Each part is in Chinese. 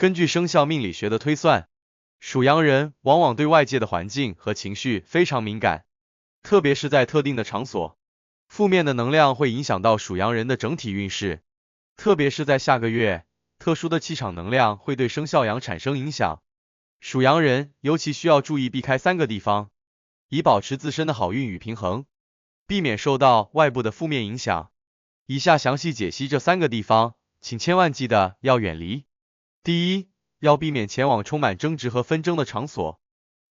根据生肖命理学的推算，属羊人往往对外界的环境和情绪非常敏感，特别是在特定的场所，负面的能量会影响到属羊人的整体运势，特别是在下个月，特殊的气场能量会对生肖羊产生影响。属羊人尤其需要注意避开3个地方，以保持自身的好运与平衡，避免受到外部的负面影响。以下详细解析这3个地方，请千万记得要远离。第一，要避免前往充满争执和纷争的场所。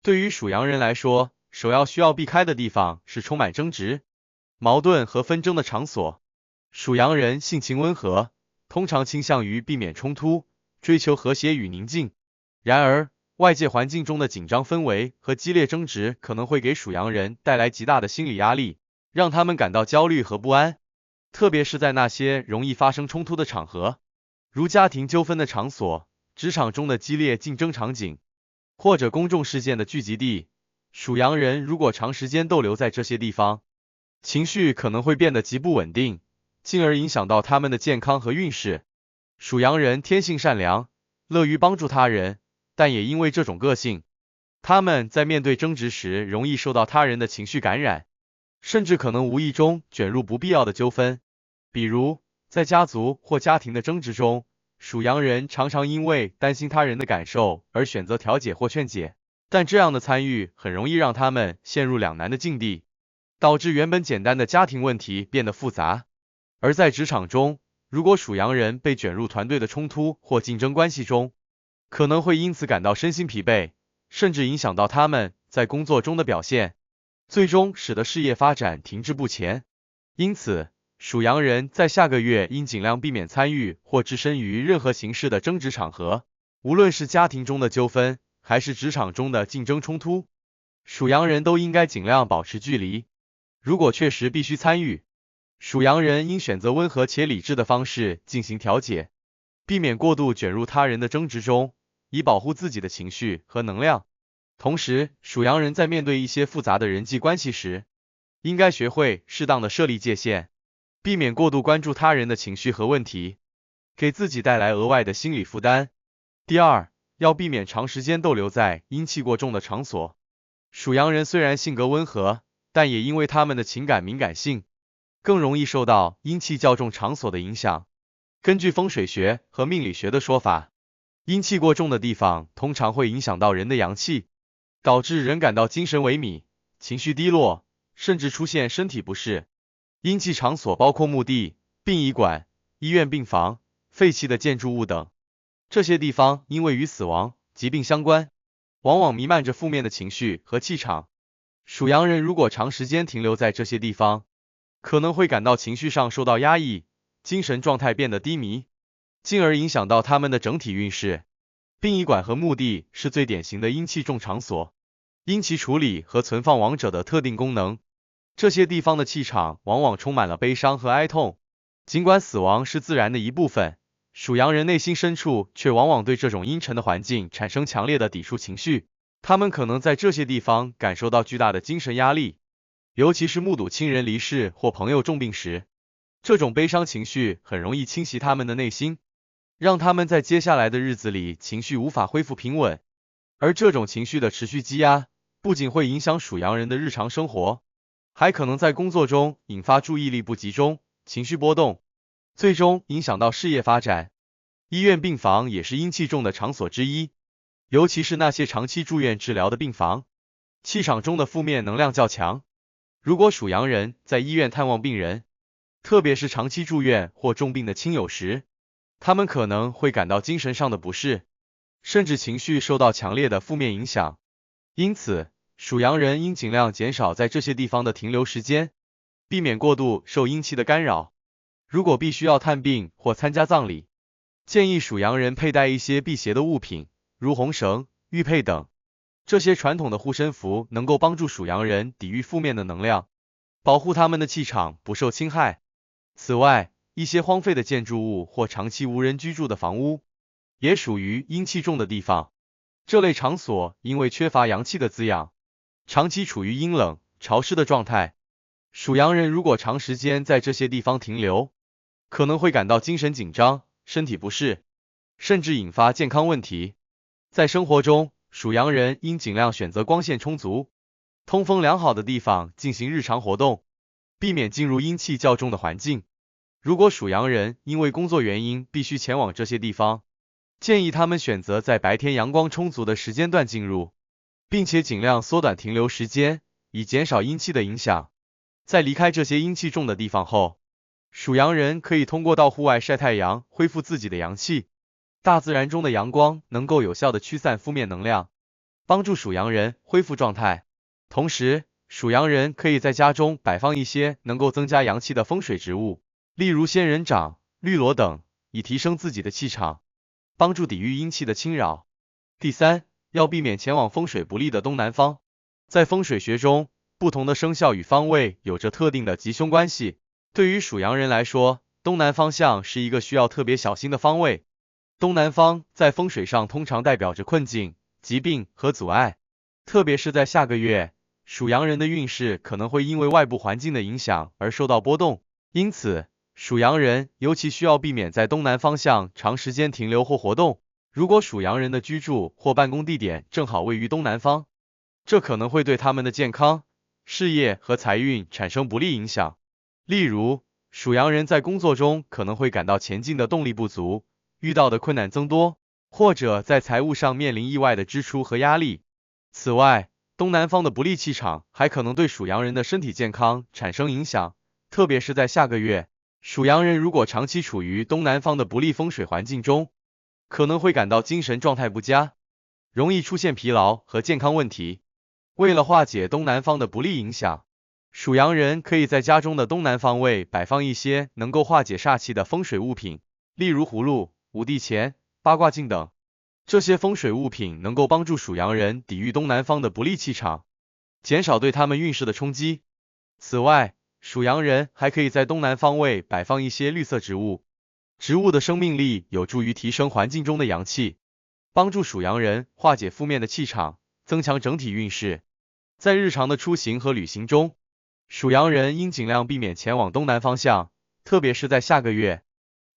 对于属羊人来说，首要需要避开的地方是充满争执、矛盾和纷争的场所。属羊人性情温和，通常倾向于避免冲突，追求和谐与宁静。然而，外界环境中的紧张氛围和激烈争执可能会给属羊人带来极大的心理压力，让他们感到焦虑和不安，特别是在那些容易发生冲突的场合，如家庭纠纷的场所、职场中的激烈竞争场景，或者公众事件的聚集地。属羊人如果长时间逗留在这些地方，情绪可能会变得极不稳定，进而影响到他们的健康和运势。属羊人天性善良，乐于帮助他人，但也因为这种个性，他们在面对争执时容易受到他人的情绪感染，甚至可能无意中卷入不必要的纠纷。比如，在家族或家庭的争执中，属羊人常常因为担心他人的感受而选择调解或劝解，但这样的参与很容易让他们陷入两难的境地，导致原本简单的家庭问题变得复杂。而在职场中，如果属羊人被卷入团队的冲突或竞争关系中，可能会因此感到身心疲惫，甚至影响到他们在工作中的表现，最终使得事业发展停滞不前。因此，属羊人在下个月应尽量避免参与或置身于任何形式的争执场合，无论是家庭中的纠纷，还是职场中的竞争冲突，属羊人都应该尽量保持距离。如果确实必须参与，属羊人应选择温和且理智的方式进行调解，避免过度卷入他人的争执中，以保护自己的情绪和能量。同时，属羊人在面对一些复杂的人际关系时，应该学会适当的设立界限，避免过度关注他人的情绪和问题，给自己带来额外的心理负担。第二，要避免长时间逗留在阴气过重的场所。属羊人虽然性格温和，但也因为他们的情感敏感性，更容易受到阴气较重场所的影响。根据风水学和命理学的说法，阴气过重的地方通常会影响到人的阳气，导致人感到精神萎靡、情绪低落，甚至出现身体不适。阴气场所包括墓地、殡仪馆、医院病房、废弃的建筑物等。这些地方因为与死亡、疾病相关，往往弥漫着负面的情绪和气场。属羊人如果长时间停留在这些地方，可能会感到情绪上受到压抑，精神状态变得低迷，进而影响到他们的整体运势。殡仪馆和墓地是最典型的阴气重场所，因其处理和存放亡者的特定功能，这些地方的气场往往充满了悲伤和哀痛。尽管死亡是自然的一部分，属羊人内心深处却往往对这种阴沉的环境产生强烈的抵触情绪，他们可能在这些地方感受到巨大的精神压力，尤其是目睹亲人离世或朋友重病时，这种悲伤情绪很容易侵袭他们的内心，让他们在接下来的日子里情绪无法恢复平稳。而这种情绪的持续积压，不仅会影响属羊人的日常生活，还可能在工作中引发注意力不集中、情绪波动，最终影响到事业发展。医院病房也是阴气重的场所之一，尤其是那些长期住院治疗的病房，气场中的负面能量较强。如果属羊人在医院探望病人，特别是长期住院或重病的亲友时，他们可能会感到精神上的不适，甚至情绪受到强烈的负面影响。因此，属羊人应尽量减少在这些地方的停留时间，避免过度受阴气的干扰。如果必须要探病或参加葬礼，建议属羊人佩戴一些辟邪的物品，如红绳、玉佩等。这些传统的护身符能够帮助属羊人抵御负面的能量，保护他们的气场不受侵害。此外，一些荒废的建筑物或长期无人居住的房屋，也属于阴气重的地方。这类场所因为缺乏阳气的滋养，长期处于阴冷、潮湿的状态。属羊人如果长时间在这些地方停留，可能会感到精神紧张、身体不适，甚至引发健康问题。在生活中，属羊人应尽量选择光线充足、通风良好的地方进行日常活动，避免进入阴气较重的环境。如果属羊人因为工作原因必须前往这些地方，建议他们选择在白天阳光充足的时间段进入，并且尽量缩短停留时间，以减少阴气的影响。在离开这些阴气重的地方后，属羊人可以通过到户外晒太阳恢复自己的阳气。大自然中的阳光能够有效的驱散负面能量，帮助属羊人恢复状态。同时，属羊人可以在家中摆放一些能够增加阳气的风水植物，例如仙人掌、绿萝等，以提升自己的气场，帮助抵御阴气的侵扰。第三，要避免前往风水不利的东南方。在风水学中，不同的生肖与方位有着特定的吉凶关系。对于属羊人来说，东南方向是一个需要特别小心的方位。东南方在风水上通常代表着困境、疾病和阻碍，特别是在下个月，属羊人的运势可能会因为外部环境的影响而受到波动，因此，属羊人尤其需要避免在东南方向长时间停留或活动。如果属羊人的居住或办公地点正好位于东南方，这可能会对他们的健康、事业和财运产生不利影响。例如，属羊人在工作中可能会感到前进的动力不足，遇到的困难增多，或者在财务上面临意外的支出和压力。此外，东南方的不利气场还可能对属羊人的身体健康产生影响，特别是在下个月，属羊人如果长期处于东南方的不利风水环境中，可能会感到精神状态不佳，容易出现疲劳和健康问题。为了化解东南方的不利影响，属羊人可以在家中的东南方位摆放一些能够化解煞气的风水物品，例如葫芦、五帝钱、八卦镜等。这些风水物品能够帮助属羊人抵御东南方的不利气场，减少对他们运势的冲击。此外，属羊人还可以在东南方位摆放一些绿色植物，植物的生命力有助于提升环境中的阳气，帮助属羊人化解负面的气场，增强整体运势。在日常的出行和旅行中，属羊人应尽量避免前往东南方向，特别是在下个月，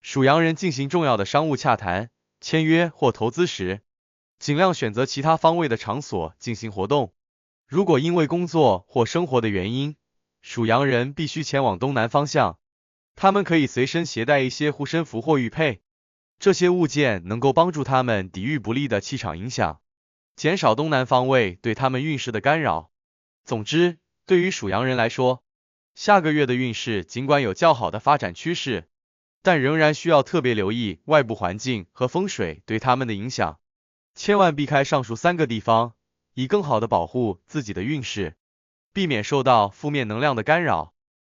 属羊人进行重要的商务洽谈、签约或投资时，尽量选择其他方位的场所进行活动。如果因为工作或生活的原因，属羊人必须前往东南方向，他们可以随身携带一些护身符或玉佩，这些物件能够帮助他们抵御不利的气场影响，减少东南方位对他们运势的干扰。总之，对于属羊人来说，下个月的运势尽管有较好的发展趋势，但仍然需要特别留意外部环境和风水对他们的影响，千万避开上述3个地方，以更好的保护自己的运势，避免受到负面能量的干扰。